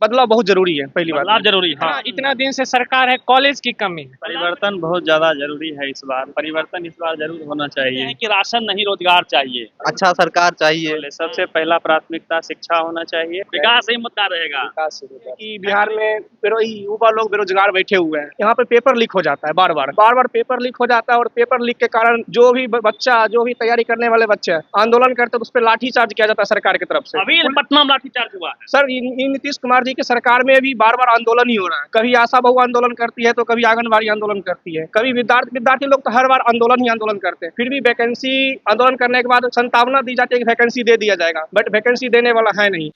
बदलाव बहुत जरूरी है। पहली बात बदलाव जरूरी है। हाँ, इतना दिन से सरकार है, कॉलेज की कमी है। परिवर्तन बहुत ज्यादा जरूरी है। इस बार परिवर्तन इस बार जरूर होना कहते चाहिए। हैं कि राशन नहीं रोजगार चाहिए। अच्छा सरकार चाहिए। सबसे पहला प्राथमिकता शिक्षा होना चाहिए। विकास ही मुद्दा रहेगा। कि बिहार में युवा लोग बेरोजगार बैठे हुए हैं। यहाँ पे पेपर लीक हो जाता है बार बार पेपर लीक हो जाता है, और पेपर लीक के कारण जो भी बच्चा, जो भी तैयारी करने वाले बच्चे आंदोलन करते हैं तो उस पर लाठी चार्ज किया जाता है सरकार की तरफ से। अभी पटना में लाठीचार्ज हुआ है। सर, इन नीतीश कुमार जी की सरकार में भी बार आंदोलन ही हो रहा है। कभी आशा बहु आंदोलन करती है, तो कभी आंगनबाड़ी आंदोलन करती है, कभी विद्यार्थी लोग तो हर बार आंदोलन ही आंदोलन करते हैं। फिर भी वैकेंसी आंदोलन करने के बाद संभावना दी जाती है कि वैकेंसी दे दिया जाएगा, बट वैकेंसी देने वाला है नहीं।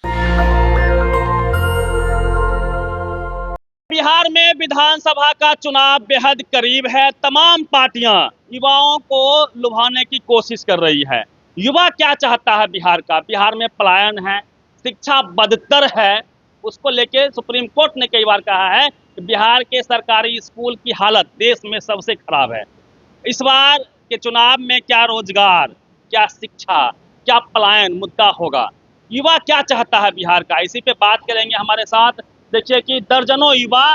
बिहार में विधानसभा का चुनाव बेहद करीब है। तमाम पार्टियां युवाओं को लुभाने की कोशिश कर रही है। युवा क्या चाहता है बिहार का? बिहार में पलायन है, शिक्षा बदतर है, उसको लेके सुप्रीम कोर्ट ने कई बार कहा है कि बिहार के सरकारी स्कूल की हालत देश में सबसे खराब है। इस बार के चुनाव में क्या रोजगार, क्या शिक्षा, क्या पलायन मुद्दा होगा? युवा क्या चाहता है बिहार का, इसी पे बात करेंगे। हमारे साथ देखिए कि दर्जनों युवा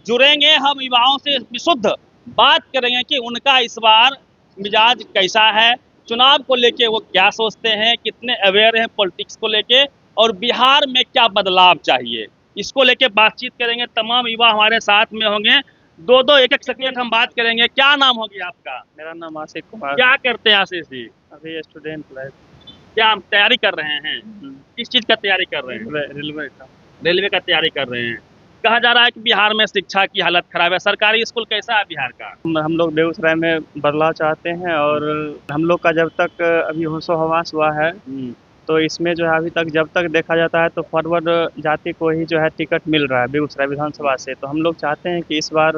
जुड़ेंगे। हम युवाओं से विशुद्ध बात करेंगे कि उनका इस बार मिजाज कैसा है, चुनाव को लेके वो क्या सोचते हैं, कितने अवेयर हैं पॉलिटिक्स को लेके, और बिहार में क्या बदलाव चाहिए, इसको लेके बातचीत करेंगे। तमाम युवा हमारे साथ में होंगे। दो एक सेकंड हम बात करेंगे। क्या नाम होगी आपका? मेरा नाम आशीष कुमार। क्या करते हैं आशीष जी? अभी स्टूडेंट लाइफ। क्या हम तैयारी कर रहे हैं? किस चीज का तैयारी कर रहे हैं? रेलवे का तैयारी कर रहे हैं। कहा जा रहा है कि बिहार में शिक्षा की हालत खराब है। सरकारी स्कूल कैसा है बिहार का? हम लोग बेगूसराय में बदलाव चाहते हैं, और हम लोग का जब तक अभी होशो हवास हुआ है, तो इसमें जो है अभी तक जब तक देखा जाता है तो फॉरवर्ड जाति को ही जो है टिकट मिल रहा है बेगूसराय विधानसभा से। तो हम लोग चाहते हैं कि इस बार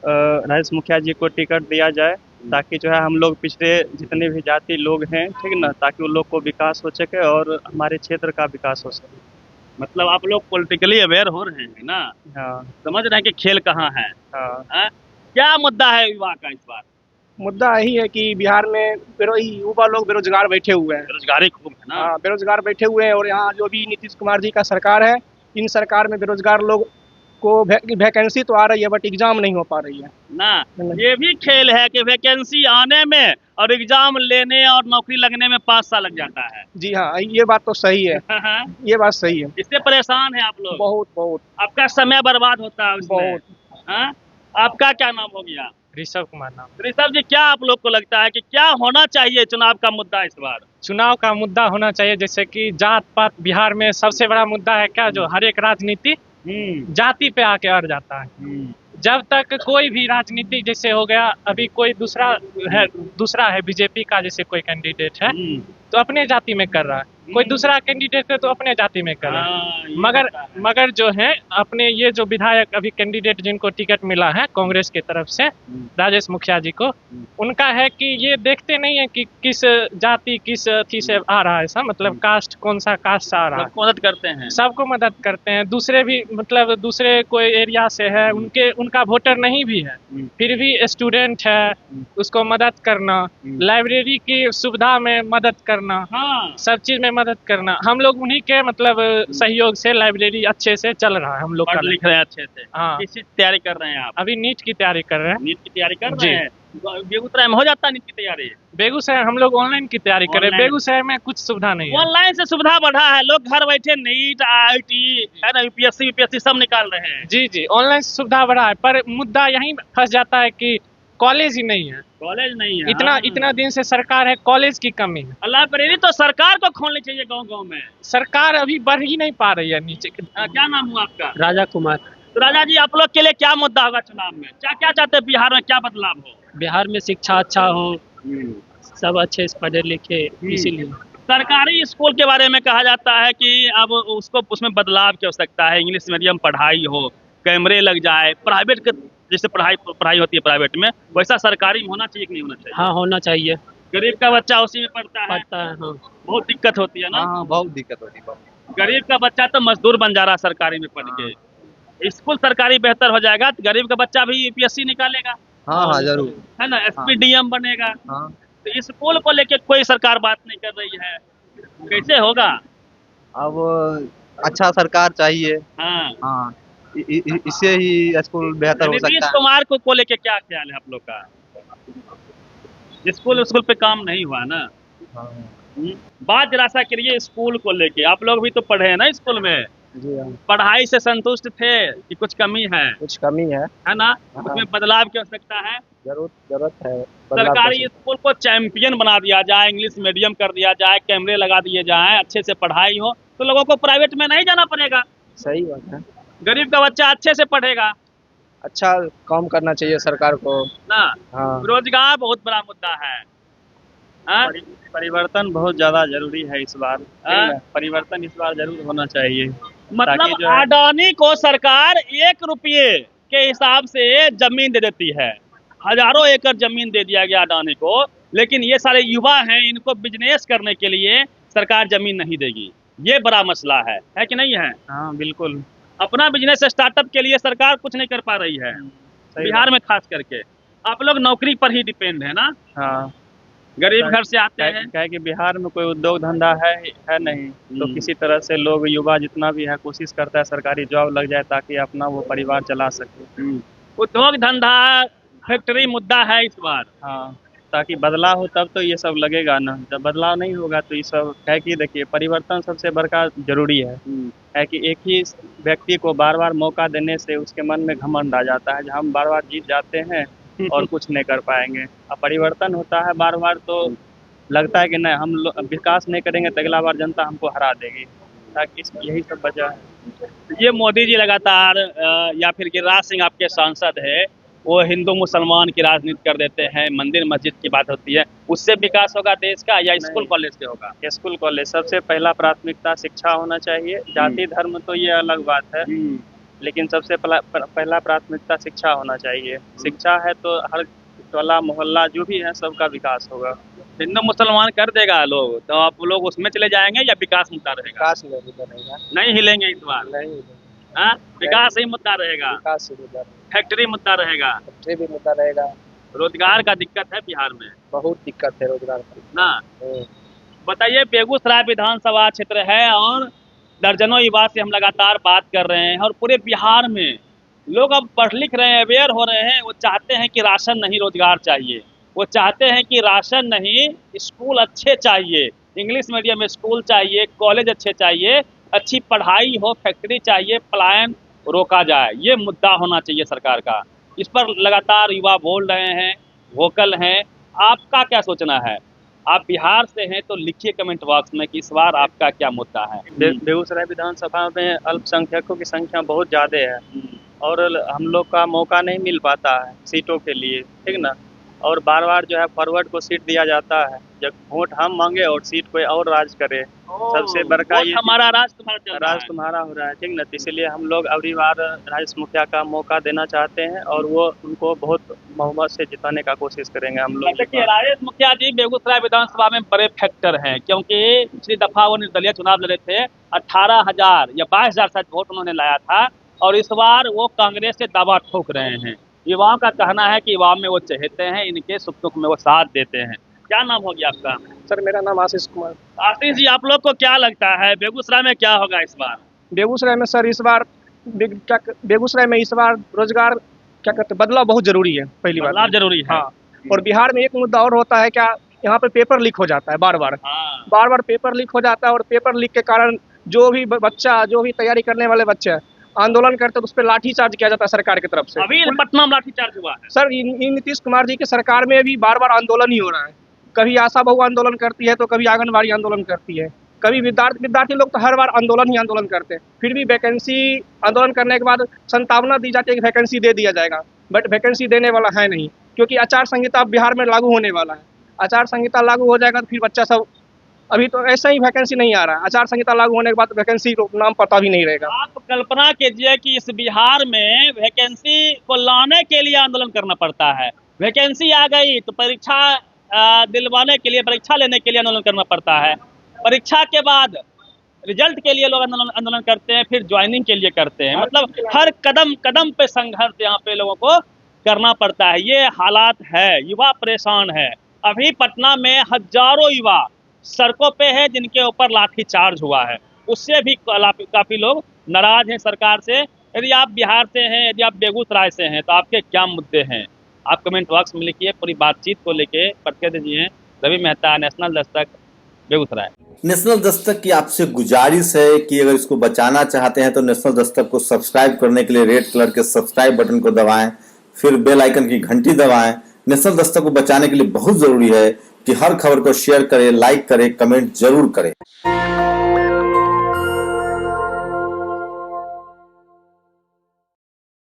राजेश मुखिया जी को टिकट दिया जाए, ताकि जो है हम लोग पिछड़े जितने भी जाति लोग हैं, ठीक ना, ताकि उन लोग को विकास हो सके और हमारे क्षेत्र का विकास हो सके। मतलब आप लोग पॉलिटिकली अवेयर हो रहे हैं ना? हाँ समझ रहे हैं कि खेल कहाँ है। हाँ। क्या मुद्दा है युवा का इस बार? मुद्दा यही है कि बिहार में युवा लोग बेरोजगार बैठे हुए हैं। बेरोजगारी खूब है ना? हाँ, बेरोजगार बैठे हुए हैं, और यहाँ जो भी नीतीश कुमार जी का सरकार है, इन सरकार में बेरोजगार लोग को वैकेंसी तो आ रही है, बट एग्जाम नहीं हो पा रही है ना। ये भी खेल है कि वैकेंसी आने में और एग्जाम लेने और नौकरी लगने में 5 साल लग जाता है। जी हाँ, ये बात तो सही है। ये बात सही है। इससे परेशान है आप लोग? बहुत आपका समय बर्बाद होता है उसमें। बहुत। हाँ? आपका क्या नाम हो गया? ऋषभ कुमार नाम। ऋषभ जी, क्या आप लोग को लगता है कि क्या होना चाहिए चुनाव का मुद्दा इस बार? चुनाव का मुद्दा होना चाहिए जैसे कि जात पात। बिहार में सबसे बड़ा मुद्दा है क्या, जो हर एक राजनीति जाति पे आके अड़ जाता है। जब तक कोई भी राजनीति, जैसे हो गया अभी कोई दूसरा है बीजेपी का जैसे कोई कैंडिडेट है तो अपने जाति में कर रहा है, कोई दूसरा कैंडिडेट है तो अपने जाति में कर रहा है। मगर जो है अपने ये जो विधायक अभी कैंडिडेट जिनको टिकट मिला है कांग्रेस की तरफ से, राजेश मुखिया जी को, उनका है कि ये देखते नहीं है कि किस जाति किस अथी से आ रहा है, ऐसा मतलब कास्ट कौन सा कास्ट से आ रहा है। मदद करते हैं, सबको मदद करते हैं। दूसरे भी मतलब दूसरे कोई एरिया से है, उनका वोटर नहीं भी है, फिर भी स्टूडेंट है, उसको मदद करना, लाइब्रेरी की सुविधा में मदद करना, सब चीज में मदद करना। हम लोग उन्हीं के मतलब सहयोग से लाइब्रेरी अच्छे से चल रहा है। हम लोग पढ़ लिख रहे हैं अच्छे से। हाँ। किस चीज की तैयारी कर रहे हैं आप? अभी नीट की तैयारी कर रहे हैं। नीट की तैयारी कर रहे हैं? बेगूसराय में हो जाता है नीट की तैयारी? बेगूसराय हम लोग ऑनलाइन की तैयारी कर रहे हैं। बेगूसराय में कुछ सुविधा नहीं है। ऑनलाइन से सुविधा बढ़ा है, लोग घर बैठे नीट, IIT है ना, UPSC सब निकाल रहे हैं। जी, ऑनलाइन सुविधा बढ़ा है, पर मुद्दा यहीं फंस जाता है कि कॉलेज ही नहीं है। कॉलेज नहीं है। इतना दिन से सरकार है, कॉलेज की कमी है। लाइब्रेरी तो सरकार को खोलनी चाहिए गांव-गांव में। सरकार अभी बढ़ ही नहीं पा रही है नीचे। क्या नाम हुआ आपका? राजा कुमार। तो राजा जी, आप लोग के लिए क्या मुद्दा होगा चुनाव में? क्या चाहते हैं बिहार में, क्या बदलाव हो? बिहार में शिक्षा अच्छा हो, सब अच्छे से पढ़े लिखे, इसीलिए। सरकारी स्कूल के बारे में कहा जाता है कि अब उसमें बदलाव की आवश्यकता है। इंग्लिश मीडियम पढ़ाई हो, कैमरे लग जाए, प्राइवेट के जैसे पढ़ाई होती है प्राइवेट में, वैसा सरकारी में होना चाहिए कि नहीं होना चाहिए? हाँ, होना चाहिए। गरीब का बच्चा उसी में पढ़ता है। हाँ। बहुत दिक्कत होती है ना? हाँ, बहुत दिक्कत होती है। गरीब का बच्चा तो मजदूर बन जा रहा है सरकारी में पढ़ के। स्कूल सरकारी बेहतर हो जाएगा तो गरीब का बच्चा भी UPSC निकालेगा। हाँ जरूर, है ना, SPDM बनेगा। तो स्कूल को लेके कोई सरकार बात नहीं कर रही है, कैसे होगा? अब अच्छा सरकार चाहिए। हाँ, हाँ, इससे ही स्कूल बेहतर हो नीतीश सकता है। कुमार को लेके क्या ख्याल है आप लोग का? स्कूल पे काम नहीं हुआ ना। बात जरा सा करिए स्कूल को लेके, आप लोग भी तो पढ़े हैं ना स्कूल में, जी हाँ, पढ़ाई से संतुष्ट थे कि कुछ कमी है कुछ कमी है। ना? उसमें बदलाव की आवश्यकता है। जरूरत है। सरकारी स्कूल को चैंपियन बना दिया जाए, इंग्लिश मीडियम कर दिया जाए, कैमरे लगा दिए जाए, अच्छे से पढ़ाई हो तो लोगों को प्राइवेट में नहीं जाना पड़ेगा। सही बात है। गरीब का बच्चा अच्छे से पढ़ेगा अच्छा काम करना चाहिए सरकार को। ना। हाँ, रोजगार बहुत बड़ा मुद्दा है। हाँ? परिवर्तन बहुत ज्यादा जरूरी है इस बार। हाँ? परिवर्तन इस बार जरूर होना चाहिए। मतलब ताकि जो है अडानी को सरकार 1 रुपये के हिसाब से जमीन दे देती है, हजारों एकड़ जमीन दे दिया गया अडानी को, लेकिन ये सारे युवा हैं, इनको बिजनेस करने के लिए सरकार जमीन नहीं देगी। ये बड़ा मसला है कि नहीं है? हाँ बिल्कुल अपना बिजनेस स्टार्टअप के लिए सरकार कुछ नहीं कर पा रही है, बिहार में खास करके। आप लोग नौकरी पर ही डिपेंड है ना, हाँ गरीब घर से आते हैं। क्या है कि बिहार में कोई उद्योग धंधा है नहीं, तो किसी तरह से लोग युवा जितना भी है कोशिश करता है सरकारी जॉब लग जाए ताकि अपना वो परिवार चला सके। उद्योग धंधा फैक्ट्री मुद्दा है इस बार। हाँ, ताकि बदलाव हो तब तो ये सब लगेगा ना, जब बदलाव नहीं होगा तो ये सब है कि देखिए परिवर्तन सबसे बड़ा जरूरी है कि एक ही व्यक्ति को बार बार मौका देने से उसके मन में घमंड आ जाता है, हम बार बार जीत जाते हैं और कुछ नहीं कर पाएंगे। अब परिवर्तन होता है बार बार तो लगता है कि नहीं हम विकास नहीं करेंगे तो अगला बार जनता हमको हरा देगी, ताकि यही सब वजह है। ये मोदी जी लगातार या फिर गिरिराज सिंह आपके सांसद है, वो हिंदू मुसलमान की राजनीति कर देते हैं, मंदिर मस्जिद की बात होती है, उससे विकास होगा देश का या स्कूल कॉलेज से होगा? स्कूल कॉलेज सबसे पहला प्राथमिकता शिक्षा होना चाहिए। जाति धर्म तो ये अलग बात है, लेकिन सबसे पहला प्राथमिकता शिक्षा होना चाहिए। शिक्षा है तो हर टोला मोहल्ला जो भी है सबका विकास होगा। हिंदू मुसलमान कर देगा लोग तो आप लोग उसमें चले जाएंगे या विकास मुद्दा रहेगा? विकास नहीं बनेगा। नहीं हिलेंगे इस बार? नहीं, हाँ, विकास ही मुद्दा रहेगा, विकास ही मुद्दा रहेगा। फैक्ट्री मुद्दा रहेगा, फैक्ट्री भी मुद्दा रहेगा। रोजगार का दिक्कत है बिहार में बहुत दिक्कत है रोजगार की ना। बताइए, बेगूसराय विधानसभा क्षेत्र है और दर्जनों युवा से हम लगातार बात कर रहे हैं और पूरे बिहार में लोग अब पढ़ लिख रहे हैं, अवेयर हो रहे हैं। वो चाहते हैं कि राशन नहीं रोजगार चाहिए, वो चाहते हैं कि राशन नहीं स्कूल अच्छे चाहिए, इंग्लिश मीडियम स्कूल चाहिए, कॉलेज अच्छे चाहिए, अच्छी पढ़ाई हो, फैक्ट्री चाहिए, पलायन रोका जाए। ये मुद्दा होना चाहिए सरकार का। इस पर लगातार युवा बोल रहे हैं, वोकल हैं। आपका क्या सोचना है? आप बिहार से हैं तो लिखिए कमेंट बॉक्स में कि इस बार आपका क्या मुद्दा है। बेगूसराय विधानसभा में अल्पसंख्यकों की संख्या बहुत ज़्यादा है और हम लोग का मौका नहीं मिल पाता है सीटों के लिए, ठीक ना। और बार बार जो है फॉरवर्ड को सीट दिया जाता है, जब वोट हम मांगे और सीट कोई और राज करे। सबसे बड़का ये हमारा राज तुम्हारा चल रहा है। राज तुम्हारा हो रहा है, ठीक ना। तो इसलिए हम लोग अगली बार राजेश मुखिया का मौका देना चाहते हैं और वो उनको बहुत बहुमत से जिताने का कोशिश करेंगे हम लोग। देखिए, राजेश मुखिया जी बेगूसराय विधानसभा में बड़े फैक्टर हैं, क्योंकि पिछली दफा वो निर्दलीय चुनाव लड़े थे, 18,000 या 22,000 शायद वोट उन्होंने लाया था, और इस बार वो कांग्रेस से दावा ठोक रहे हैं। युवाओं का कहना है कि युवाओं में वो चहेते हैं, इनके सुख दुख में वो साथ देते हैं। क्या नाम होगी आपका? सर मेरा नाम आशीष कुमार। आशीष जी, आप लोग को क्या लगता है बेगूसराय में क्या होगा इस बार? बेगूसराय में सर इस बार बेगूसराय में इस बार रोजगार क्या कहते हैं, बदलाव बहुत जरूरी है। पहली बात बदलाव जरूरी है। हाँ, और बिहार में एक मुद्दा और होता है, क्या यहाँ पे पेपर लीक हो जाता है बार बार पेपर लीक हो जाता है, और पेपर लीक के कारण जो भी बच्चा, जो भी तैयारी करने वाले बच्चे आंदोलन करते हैं तो उस पर लाठीचार्ज किया जाता है सरकार की तरफ से। अभी पटना में लाठीचार्ज हुआ है सर। इन नीतीश कुमार जी की सरकार में भी बार बार आंदोलन ही हो रहा है। कभी आशा बहु आंदोलन करती है तो कभी आंगनबाड़ी आंदोलन करती है, कभी विद्यार्थी लोग तो हर बार आंदोलन ही आंदोलन करते हैं। फिर भी वैकेंसी आंदोलन करने के बाद संभावना दी जाती है कि वैकेंसी दे दिया जाएगा, बट वैकेंसी देने वाला है नहीं, क्योंकि आचार संहिता बिहार में लागू होने वाला है। आचार संहिता लागू हो जाएगा तो फिर बच्चा सब, अभी तो ऐसा ही वैकेंसी नहीं आ रहा है, आचार संहिता लागू होने के बाद वैकेंसी को नाम पता भी नहीं रहेगा। आप कल्पना कीजिए कि इस बिहार में वैकेंसी को लाने के लिए आंदोलन करना पड़ता है। वैकेंसी आ गई तो परीक्षा दिलवाने के लिए, परीक्षा लेने के लिए आंदोलन करना पड़ता है। परीक्षा के बाद रिजल्ट के लिए लोग आंदोलन करते हैं, फिर ज्वाइनिंग के लिए करते हैं। मतलब हर कदम कदम पे संघर्ष यहाँ पे लोगों को करना पड़ता है। ये हालात है, युवा परेशान है। अभी पटना में हजारों युवा सड़कों पे है जिनके ऊपर लाठीचार्ज हुआ है। उससे भी काफी लोग नाराज हैं सरकार से। यदि आप बिहार से हैं, यदि आप बेगूसराय से हैं, तो आपके क्या मुद्दे हैं, आप कमेंट बॉक्स में लिखिए। पूरी बातचीत को लेके प्रतिक्रिया दीजिए। रवि मेहता, नेशनल दस्तक, बेगूसराय। नेशनल दस्तक की आपसे गुजारिश है कि अगर इसको बचाना चाहते हैं तो नेशनल दस्तक को सब्सक्राइब करने के लिए रेड कलर के सब्सक्राइब बटन को दबाएं, फिर बेल आइकन की घंटी दबाएं। नेशनल दस्तक को बचाने के लिए बहुत जरूरी है कि हर खबर को शेयर करें, लाइक करें, कमेंट जरूर करें।